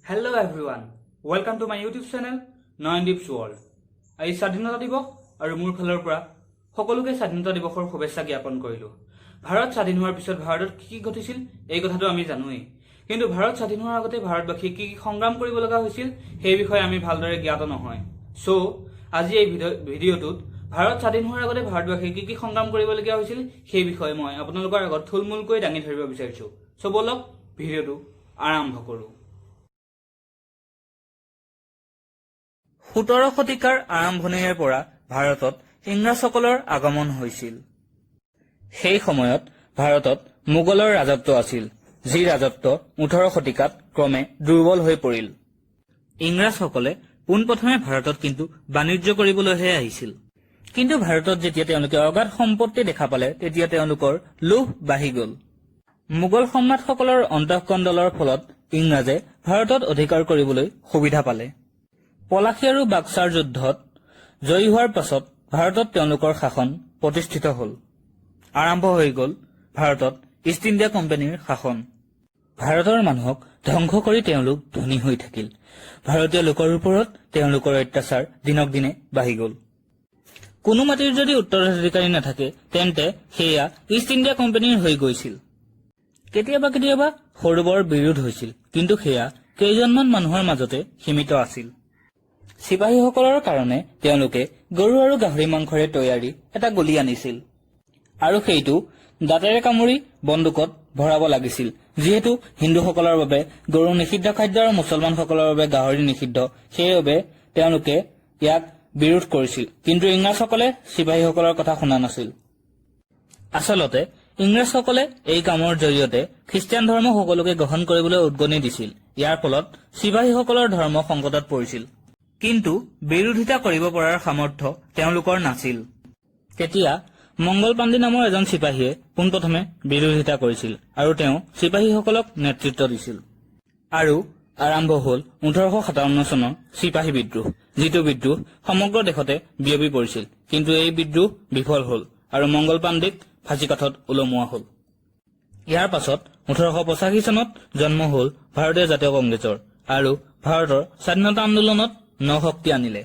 Hello everyone, welcome to my YouTube channel Noyandeep's World. আজি স্বাধীনতা দিৱস আৰু মোৰ ফালৰ পৰা সকলোকে স্বাধীনতা দিৱসৰ শুভেচ্ছা জ্ঞাপন কৰিলো। ভাৰত স্বাধীন হোৱাৰ পিছত ভাৰতত কি ঘটিছিল এই কথাটো আমি জানোৱেই। কিন্তু ভাৰত স্বাধীন হোৱাৰ আগতে ভাৰতবাসী কি সংগ্ৰাম কৰিব লগা হৈছিল সেই বিষয়ে আমি ভালদৰে জ্ঞাত নহয়। সো আজি এই ভিডিঅ'টোত ভাৰত স্বাধীন হোৱাৰ আগতে ভাৰতবাসী কি সংগ্ৰাম কৰিবলগীয়া হৈছিল সেই বিষয়ে মই আপোনালোকৰ আগত থুলমূলকৈ দাঙি ধৰিব বিচাৰিছো। সো বলক ভিডিঅ'টো আৰম্ভ কৰো। 17 শতিকাৰ আৰম্ভণিৰে পৰা ভাৰতত ইংৰাজসকলৰ আগমন হৈছিল। সেই সময়ত ভাৰতত মোগলৰ ৰাজত্ব আছিল, যি ৰাজত্ব 18 শতিকাত ক্ৰমে দুৰ্বল হৈ পৰিল। ইংৰাজসকলে পোনপ্ৰথমে ভাৰতত কিন্তু বাণিজ্য কৰিবলৈহে আহিছিল। কিন্তু ভাৰতত যেতিয়া তেওঁলোকে অগাধ সম্পত্তি দেখা পালে তেতিয়া তেওঁলোকৰ লোভ বাঢ়ি গ'ল। মোগল সম্ৰাটসকলৰ অন্তঃকণ্ডলৰ ফলত ইংৰাজে ভাৰতত অধিকাৰ কৰিবলৈ সুবিধা পালে। পলাশী আৰু বাক্সাৰ যুদ্ধত জয়ী হোৱাৰ পাছত ভাৰতত তেওঁলোকৰ শাসন প্ৰতিষ্ঠিত হ'ল। আৰম্ভ হৈ গ'ল ভাৰতত ইষ্ট ইণ্ডিয়া কোম্পানীৰ শাসন। ভাৰতৰ মানুহক ধ্বংস কৰি তেওঁলোক ধনী হৈ থাকিল। ভাৰতীয় লোকৰ ওপৰত তেওঁলোকৰ অত্যাচাৰ দিনক দিনে বাঢ়ি গ'ল। কোনো মাটিৰ যদি উত্তৰাধিকাৰী নাথাকে তেন্তে সেয়া ইষ্ট ইণ্ডিয়া কোম্পানীৰ হৈ গৈছিল। কেতিয়াবা কেতিয়াবা সৰু বৰ বিৰোধ হৈছিল, কিন্তু সেয়া কেইজনমান মানুহৰ মাজতে সীমিত আছিল। চিপাহীসকলৰ কাৰণে তেওঁলোকে গৰু আৰু গাহৰি মাংসৰে তৈয়াৰী এটা গুলী আনিছিল আৰু সেইটো দাঁতেৰে কামুৰি বন্দুকত ভৰাব লাগিছিল। যিহেতু হিন্দুসকলৰ বাবে গৰু নিষিদ্ধ খাদ্য আৰু মুছলমানসকলৰ বাবে গাহৰি নিষিদ্ধ, সেইবাবে তেওঁলোকে ইয়াক বিৰোধ কৰিছিল। কিন্তু ইংৰাজসকলে চিপাহীসকলৰ কথা শুনা নাছিল। আচলতে ইংৰাজসকলে এই কামৰ জৰিয়তে খ্ৰীষ্টিয়ান ধৰ্ম সকলোকে গ্ৰহণ কৰিবলৈ উদগনি দিছিল। ইয়াৰ ফলত চিপাহীসকলৰ ধৰ্ম সংকটত পৰিছিল, কিন্তু বিৰোধিতা কৰিব পৰাৰ সামৰ্থ্য তেওঁলোকৰ নাছিল। তেতিয়া মংগল পাণ্ডে নামৰ এজন চিপাহীয়ে পোনপ্ৰথমে বিৰোধিতা কৰিছিল আৰু তেওঁ চিপাহীসকলক নেতৃত্ব দিছিল। আৰু আৰম্ভ হ'ল 1857 চনৰ চিপাহী বিদ্ৰোহ, যিটো বিদ্ৰোহ সমগ্ৰ দেশতে বিয়পি পৰিছিল। কিন্তু এই বিদ্ৰোহ বিফল হ'ল আৰু মংগল পাণ্ডেক ফাঁচীকাঠত ওলমোৱা হ'ল। ইয়াৰ পাছত 1885 চনত জন্ম হ'ল ভাৰতীয় জাতীয় কংগ্ৰেছৰ আৰু ভাৰতৰ স্বাধীনতা আন্দোলনত নশক্তি আনিলে।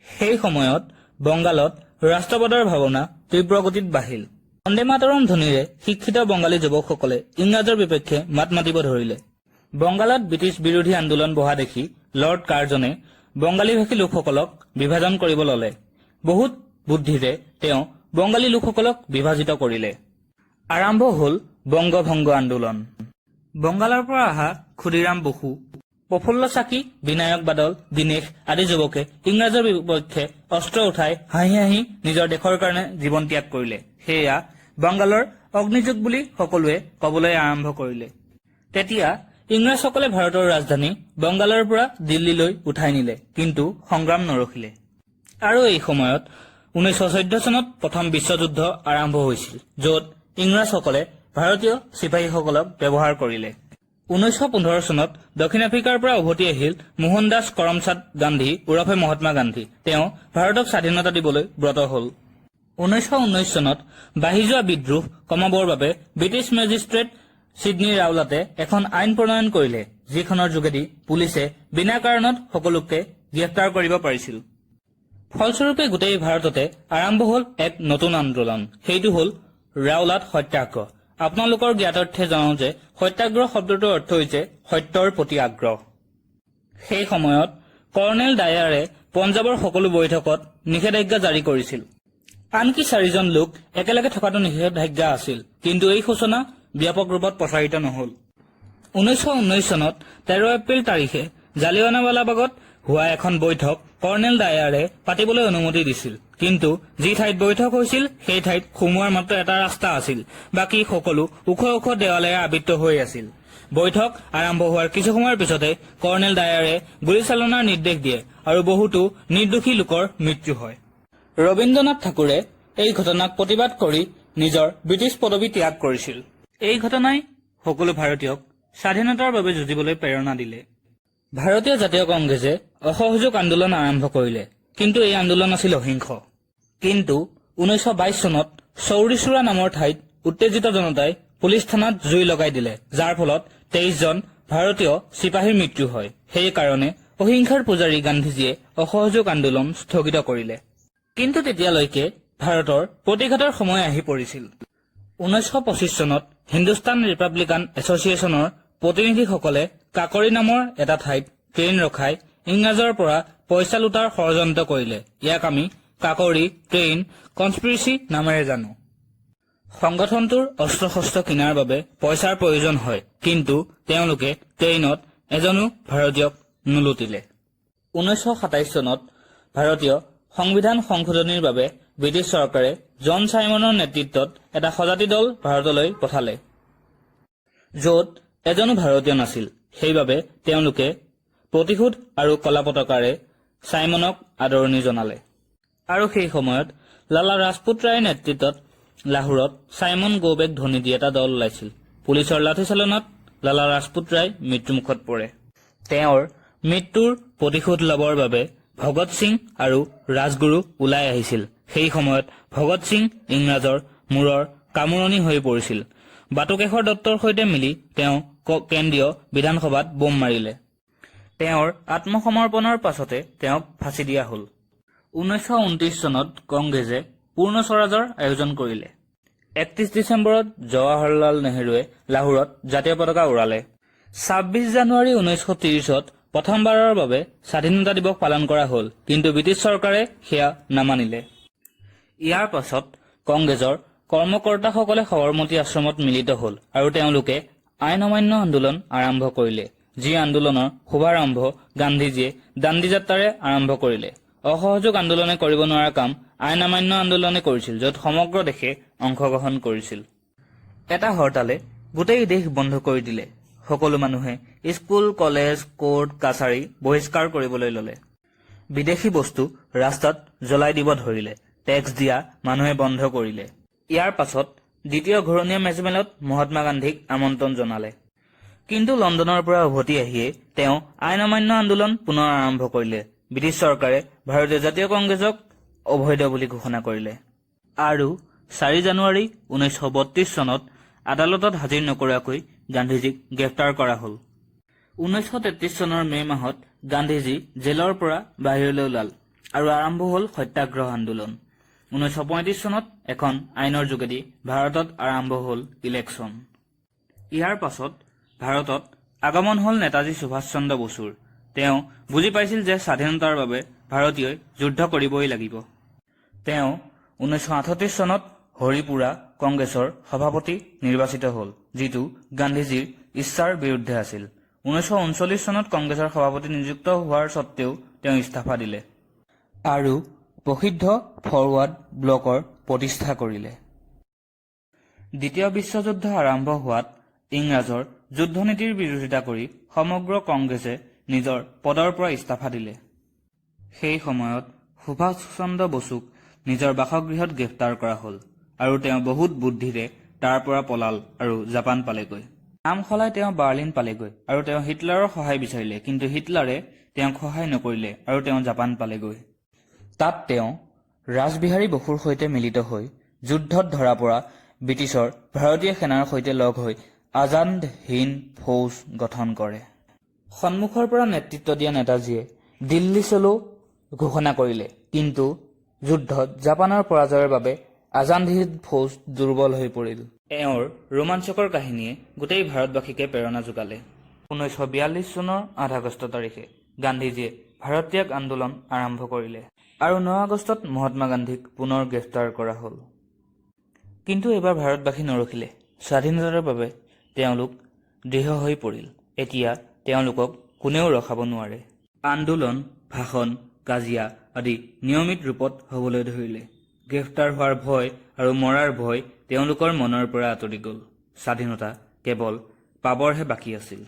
সেই সময়ত বংগালত ৰাষ্ট্ৰবাদৰ ভাৱনা তীব্ৰ গতিত বাঢ়িল। বন্দে মাতৰম ধ্বনিৰে শিক্ষিত বংগালী যুৱকসকলে ইংৰাজৰ বিপক্ষে মাত মাতিব ধৰিলে। বংগালত ব্ৰিটিছ বিৰোধী আন্দোলন বহা দেখি লৰ্ড কাৰ্জনে বংগালীভাষী লোকসকলক বিভাজন কৰিব ললে। বহুত বুদ্ধিৰে তেওঁ বংগালী লোকসকলক বিভাজিত কৰিলে। আৰম্ভ হ'ল বংগভংগ আন্দোলন। বংগালৰ পৰা অহা ক্ষুদিৰাম বসু, প্ৰফুল্ল চাকি, বিনায়ক বাদল, দীনেশ আদি যুৱকে ইংৰাজৰ বিপক্ষে অস্ত্ৰ উঠাই হাঁহি হাঁহি নিজৰ দেশৰ কাৰণে জীৱন ত্যাগ কৰিলে। সেয়া বংগালৰ অগ্নিযুগ বুলি সকলোৱে কবলৈ আৰম্ভ কৰিলে। তেতিয়া ইংৰাজসকলে ভাৰতৰ ৰাজধানী বংগালৰ পৰা দিল্লীলৈ উঠাই নিলে, কিন্তু সংগ্ৰাম নৰখিলে। আৰু এই সময়ত 1914 চনত প্ৰথম বিশ্বযুদ্ধ আৰম্ভ হৈছিল, য'ত ইংৰাজসকলে ভাৰতীয় চিপাহীসকলক ব্যৱহাৰ কৰিলে। 1915 চনত দক্ষিণ আফ্ৰিকাৰ পৰা উভতি আহিল মোহনদাস কৰমচাঁদ গান্ধী ওৰফে মহাত্মা গান্ধী। তেওঁ ভাৰতক স্বাধীনতা দিবলৈ ব্ৰত হ'ল। 1919 চনত বাঢ়ি যোৱা বিদ্ৰোহ কমাবৰ বাবে ব্ৰিটিছ মেজিষ্ট্ৰেট ছিডনী ৰাওলাটে এখন আইন প্ৰণয়ন কৰিলে, যিখনৰ যোগেদি পুলিচে বিনা কাৰণত সকলোকে গ্ৰেপ্তাৰ কৰিব পাৰিছিল। ফলস্বৰূপে গোটেই ভাৰততে আৰম্ভ হ'ল এক নতুন আন্দোলন, সেইটো হ'ল ৰাওলাট সত্যাগ্ৰহ। আপোনালোকৰ জ্ঞাতাৰ্থে জনাওঁ যে সত্যাগ্ৰহ শব্দটোৰ অৰ্থ হৈছে সত্যৰ প্ৰতি আগ্ৰহ। সেই সময়ত কৰ্ণেল ডায়াৰে পঞ্জাৱৰ সকলো বৈঠকত নিষেধাজ্ঞা জাৰি কৰিছিল। আনকি 4জন লোক একেলগে থকাটো নিষেধাজ্ঞা আছিল, কিন্তু এই সূচনা ব্যাপক ৰূপত প্ৰচাৰিত নহল। 1919 চনত 13 এপ্ৰিল তাৰিখে জালিয়ানাৱালাবাগত হোৱা এখন বৈঠক কৰ্ণেল ডায়াৰে পাতিবলৈ অনুমতি দিছিল। কিন্তু যি ঠাইত বৈঠক হৈছিল সেই ঠাইত সোমোৱাৰ মাত্ৰ এটা ৰাস্তা আছিল, বাকী সকলো ওখ ওখ দেৱালেৰে আবৃত হৈ আছিল। বৈঠক আৰম্ভ হোৱাৰ কিছু সময়ৰ পিছতে কৰ্ণেল ডায়াৰে গুলীচালনাৰ নিৰ্দেশ দিয়ে আৰু বহুতো নিৰ্দোষী লোকৰ মৃত্যু হয়। ৰবীন্দ্ৰনাথ ঠাকুৰে এই ঘটনাক প্ৰতিবাদ কৰি নিজৰ ব্ৰিটিছ পদবী ত্যাগ কৰিছিল। এই ঘটনাই সকলো ভাৰতীয়ক স্বাধীনতাৰ বাবে যুঁজিবলৈ প্ৰেৰণা দিলে। ভাৰতীয় জাতীয় কংগ্ৰেছে অসহযোগ আন্দোলন আৰম্ভ কৰিলে, কিন্তু এই আন্দোলন আছিল অহিংস। কিন্তু 1922 চনত চৌৰিচুৰা নামৰ ঠাইত উত্তেজিত জনতাই পুলিচ থানাত জুই লগাই দিলে, যাৰ ফলত 23জন ভাৰতীয় চিপাহীৰ মৃত্যু হয়। সেইকাৰণে অহিংসাৰ পূজাৰী গান্ধীজীয়ে অসহযোগ আন্দোলন স্থগিত কৰিলে। কিন্তু তেতিয়ালৈকে ভাৰতৰ প্ৰতিঘাতৰ সময় আহি পৰিছিল। 1925 চনত হিন্দুস্তান ৰিপাব্লিকান এছচিয়েশ্যনৰ প্ৰতিনিধিসকলে কাকৰি নামৰ এটা ঠাইত ট্ৰেইন ৰখাই ইংৰাজৰ পৰা পইচা লুটাৰ ষড়যন্ত্ৰ কৰিলে। ইয়াক আমি কাকৰি ট্ৰেইন কনস্পিৰেচি নামেৰে জানো। সংগঠনটোৰ অস্ত্ৰ শস্ত্ৰ কিনাৰ বাবে পইচাৰ প্ৰয়োজন হয়, কিন্তু তেওঁলোকে ট্ৰেইনত এজনো ভাৰতীয়ক নুলুটিলে। 1927 চনত ভাৰতীয় সংবিধান সংশোধনীৰ বাবে ব্ৰিটিছ চৰকাৰে জন চাইমনৰ নেতৃত্বত এটা সজাতি দল ভাৰতলৈ পঠালে, য'ত এজনো ভাৰতীয় নাছিল। সেইবাবে তেওঁলোকে প্ৰতিশোধ আৰু কলা পতাকাৰে চাইমনক আদৰণি জনালে। আৰু সেই সময়ত লালা ৰাজপুত ৰায়ৰ নেতৃত্বত লাহোৰত চাইমন গো বেক ধ্বনি দি এটা দল ওলাইছিল। পুলিচৰ লাঠিচালনাত লালা ৰাজপুত ৰায় মৃত্যুমুখত পৰে। তেওঁৰ মৃত্যুৰ প্ৰতিশোধ লবৰ বাবে ভগত সিং আৰু ৰাজগুৰু ওলাই আহিছিল। সেই সময়ত ভগত সিং ইংৰাজৰ মূৰৰ কামোৰণি হৈ পৰিছিল। বাটুকেশৰ দত্তৰ সৈতে মিলি তেওঁ কেন্দ্ৰীয় বিধানসভাত বোম মাৰিলে। তেওঁৰ আত্মসমৰ্পণৰ পাছতে তেওঁক ফাঁচি দিয়া হ'ল। 1929 চনত কংগ্ৰেছে পূৰ্ণ স্বৰাজৰ আয়োজন কৰিলে। 31 ডিচেম্বৰত জৱাহৰলাল নেহৰুৱে লাহোৰত জাতীয় পতাকা উৰালে। 26 জানুৱাৰী 1930ত প্ৰথমবাৰৰ বাবে স্বাধীনতা দিৱস পালন কৰা হ'ল, কিন্তু ব্ৰিটিছ চৰকাৰে সেয়া নামানিলে। ইয়াৰ পাছত কংগ্ৰেছৰ কৰ্মকৰ্তাসকলে সবৰমতী আশ্ৰমত মিলিত হ'ল আৰু তেওঁলোকে আইন অমান্য আন্দোলন আৰম্ভ কৰিলে। যি আন্দোলনৰ শুভাৰম্ভ গান্ধীজীয়ে দাণ্ডী যাত্ৰাৰে আৰম্ভ কৰিলে। অসহযোগ আন্দোলনে কৰিব নোৱাৰা কাম আইন অমান্য আন্দোলনে কৰিছিল, য'ত সমগ্ৰ দেশে অংশগ্ৰহণ কৰিছিল। এটা হৰতালে গোটেই দেশ বন্ধ কৰি দিলে। সকলো মানুহে স্কুল, কলেজ, কোৰ্ট, কাছাৰী বহিষ্কাৰ কৰিবলৈ ললে। বিদেশী বস্তু ৰাস্তাত জ্বলাই দিব ধৰিলে। টেক্স দিয়া মানুহে বন্ধ কৰিলে। ইয়াৰ পাছত দ্বিতীয় ঘূৰণীয়া মেজমেলত মহাত্মা গান্ধীক আমন্ত্ৰণ জনালে। কিন্তু লণ্ডনৰ পৰা উভতি আহিয়ে তেওঁ আইন অমান্য আন্দোলন পুনৰ আৰম্ভ কৰিলে। ব্ৰিটিছ চৰকাৰে ভাৰতীয় জাতীয় কংগ্ৰেছক অবৈধ বুলি ঘোষণা কৰিলে আৰু 4 জানুৱাৰী 1932 চনত আদালতত হাজিৰ নকৰাকৈ গান্ধীজীক গ্ৰেপ্তাৰ কৰা হ'ল। 1933 চনৰ মে' মাহত গান্ধীজী জেলৰ পৰা বাহিৰলৈ ওলাল আৰু আৰম্ভ হ'ল সত্যাগ্ৰহ আন্দোলন। 1935 চনত এখন আইনৰ যোগেদি ভাৰতত আৰম্ভ হ'ল ইলেকশ্যন। ইয়াৰ পাছত ভাৰতত আগমন হ'ল নেতাজী সুভাষ চন্দ্ৰ বসুৰ। তেওঁ বুজি পাইছিল যে স্বাধীনতাৰ বাবে ভাৰতীয়ই যুদ্ধ কৰিবই লাগিব। তেওঁ 1938 চনত হৰিপুৰা কংগ্ৰেছৰ সভাপতি নিৰ্বাচিত হ'ল, যিটো গান্ধীজীৰ ইচ্ছাৰ বিৰুদ্ধে আছিল। 1939 চনত কংগ্ৰেছৰ সভাপতি নিযুক্ত হোৱাৰ স্বত্তেও তেওঁ ইস্তফা দিলে আৰু প্ৰসিদ্ধ ফৰৱাৰ্ড ব্লকৰ প্ৰতিষ্ঠা কৰিলে। দ্বিতীয় বিশ্বযুদ্ধ আৰম্ভ হোৱাত ইংৰাজৰ যুদ্ধনীতিৰ বিৰোধিতা কৰি সমগ্ৰ কংগ্ৰেছে নিজৰ পদৰ পৰা ইস্তফা দিলে। সেই সময়ত সুভাষ চন্দ্ৰ বসুক নিজৰ বাসগৃহত গ্ৰেপ্তাৰ কৰা হ'ল আৰু তেওঁ বহুত বুদ্ধিৰে তাৰ পৰা পলাল আৰু জাপান পালেগৈ। নাম সলাই তেওঁ বাৰ্লিন পালেগৈ আৰু তেওঁ হিটলাৰৰ সহায় বিচাৰিলে, কিন্তু হিটলাৰে তেওঁক সহায় নকৰিলে আৰু তেওঁ জাপান পালেগৈ। তাত তেওঁ ৰাসবিহাৰী বসুৰ সৈতে মিলিত হৈ যুদ্ধত ধৰা পৰা ব্ৰিটিছৰ ভাৰতীয় সেনাৰ সৈতে লগ হৈ আজাদ হিন্দ ফৌজ গঠন কৰে। সন্মুখৰ পৰা নেতৃত্ব দিয়া নেতাজীয়ে দিল্লী চলো ঘোষণা কৰিলে, কিন্তু যুদ্ধত জাপানৰ পৰাজয়ৰ বাবে আজাদ হিন্দ ফৌজ দুৰ্বল হৈ পৰিল। এওঁৰ ৰোমাঞ্চকৰ কাহিনীয়ে গোটেই ভাৰতবাসীকে প্ৰেৰণা যোগালে। 1942 চনৰ 8 আগষ্ট তাৰিখে গান্ধীজীয়ে ভাৰত ত্যাগ আন্দোলন আৰম্ভ কৰিলে আৰু 9 আগষ্টত মহাত্মা গান্ধীক পুনৰ গ্ৰেপ্তাৰ কৰা হ'ল। কিন্তু এইবাৰ ভাৰতবাসী নৰখিলে। স্বাধীনতাৰ বাবে তেওঁলোক দৃঢ় হৈ পৰিল। এতিয়া তেওঁলোকক কোনেও ৰখাব নোৱাৰে। আন্দোলন, ভাষণ, কাজিয়া আদি নিয়মিত ৰূপত হ'বলৈ ধৰিলে। গ্ৰেপ্তাৰ হোৱাৰ ভয় আৰু মৰাৰ ভয় তেওঁলোকৰ মনৰ পৰা আঁতৰি গ'ল। স্বাধীনতা কেৱল পাবৰহে বাকী আছিল।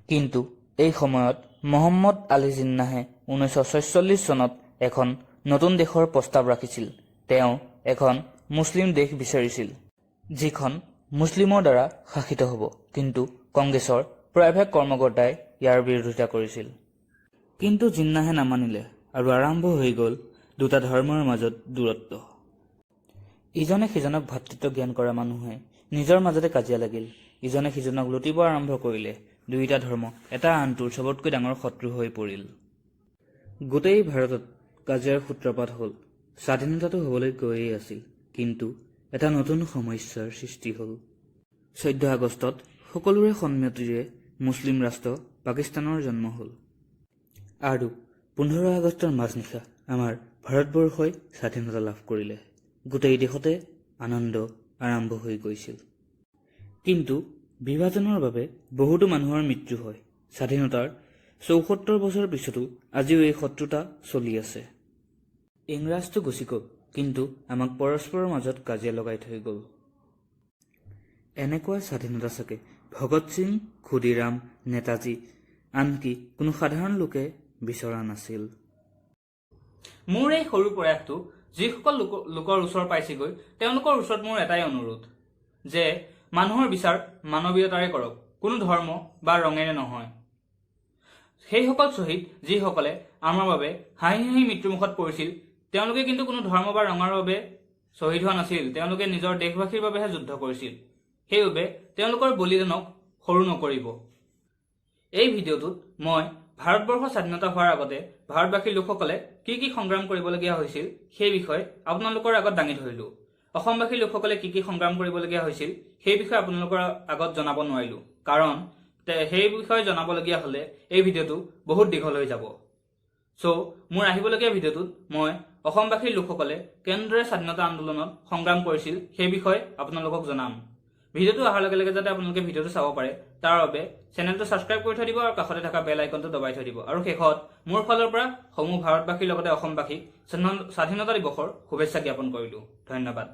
কিন্তু এই সময়ত মহম্মদ আলী জিন্নাহে 1946 চনত এখন নতুন দেশৰ প্ৰস্তাৱ ৰাখিছিল। তেওঁ এখন মুছলিম দেশ বিচাৰিছিল, যিখন মুছলিমৰ দ্বাৰা শাসিত হ'ব, কিন্তু কংগ্ৰেছৰ প্ৰায়ভাগ কৰ্মকৰ্তাই ইয়াৰ বিৰোধিতা কৰিছিল। কিন্তু জিন্নাহে নামানিলে আৰু আৰম্ভ হৈ গ'ল দুটা ধৰ্মৰ মাজত দূৰত্ব। ইজনে সিজনক ভাতৃত্ব জ্ঞান কৰা মানুহে নিজৰ মাজতে কাজিয়া লাগিল। ইজনে সিজনক লুটিব আৰম্ভ কৰিলে। দুয়োটা ধৰ্ম এটা আনটোৰ চবতকৈ ডাঙৰ শত্ৰু হৈ পৰিল। গোটেই ভাৰতত কাজিয়াৰ সূত্ৰপাত হ'ল। স্বাধীনতাটো হ'বলৈ গৈয়ে আছিল, কিন্তু এটা নতুন সমস্যাৰ সৃষ্টি হ'ল। 14 আগষ্টত সকলোৰে সন্মতিৰে মুছলিম ৰাষ্ট্ৰ পাকিস্তানৰ জন্ম হ'ল। আৰু 15 আগষ্টৰ মাজনিশা আমাৰ ভাৰতবৰ্ষই স্বাধীনতা লাভ কৰিলে। গোটেই দেশতে আনন্দ আৰম্ভ হৈ গৈছিল। কিন্তু বিভাজনৰ বাবে বহুতো মানুহৰ মৃত্যু হয়। স্বাধীনতাৰ 74 বছৰ পিছতো আজিও এই শত্ৰুতা চলি আছে। ইংৰাজটো গুচি গ'ল, কিন্তু আমাক পৰস্পৰৰ মাজত কাজিয়া লগাই থৈ গ'ল। এনেকুৱা স্বাধীনতা চাগে ভগত সিং, ক্ষুদিৰাম, নেতাজী, আনকি কোনো সাধাৰণ লোকে বিচৰা নাছিল। মোৰ এই সৰু প্ৰয়াসটো যিসকল লোকৰ ওচৰ পাইছেগৈ, তেওঁলোকৰ ওচৰত মোৰ এটাই অনুৰোধ যে মানুহৰ বিচাৰ মানৱীয়তাৰে কৰক, কোনো ধৰ্ম বা ৰঙেৰে নহয়। সেইসকল শ্বহীদ যিসকলে আমাৰ বাবে হাঁহি হাঁহি মৃত্যুমুখত পৰিছিল, তেওঁলোকে কিন্তু কোনো ধৰ্ম বা ৰঙৰ বাবে শ্বহীদ হোৱা নাছিল। তেওঁলোকে নিজৰ দেশবাসীৰ বাবেহে যুদ্ধ কৰিছিল। সেইবাবে তেওঁলোকৰ বলিদানক সৰু নকৰিব। এই ভিডিঅ'টোত মই ভাৰতবৰ্ষ স্বাধীনতা হোৱাৰ আগতে ভাৰতবাসীৰ লোকসকলে কি কি সংগ্ৰাম কৰিবলগীয়া হৈছিল সেই বিষয়ে আপোনালোকৰ আগত দাঙি ধৰিলো। অসমবাসীৰ লোকসকলে কি কি সংগ্ৰাম কৰিবলগীয়া হৈছিল সেই বিষয়ে আপোনালোকৰ আগত জনাব নোৱাৰিলো, কাৰণ সেই বিষয়ে জনাবলগীয়া হ'লে এই ভিডিঅ'টো বহুত দীঘল হৈ যাব। মোৰ আহিবলগীয়া ভিডিঅ'টোত মই অসমবাসীৰ লোকসকলে কেনেদৰে স্বাধীনতা আন্দোলনত সংগ্ৰাম কৰিছিল সেই বিষয়ে আপোনালোকক জনাম। ভিডিঅ'টো অহাৰ লগে লগে যাতে আপোনালোকে ভিডিঅ'টো চাব পাৰে, তাৰ বাবে চেনেলটো ছাবস্ক্ৰাইব কৰি থৈ দিব আৰু কাষতে থকা বেল আইকনটো দবাই থৈ দিব। আৰু শেষত মোৰ ফালৰ পৰা সমূহ ভাৰতবাসীৰ লগতে অসমবাসীক স্বাধীনতা দিৱসৰ শুভেচ্ছা জ্ঞাপন কৰিলো। ধন্যবাদ।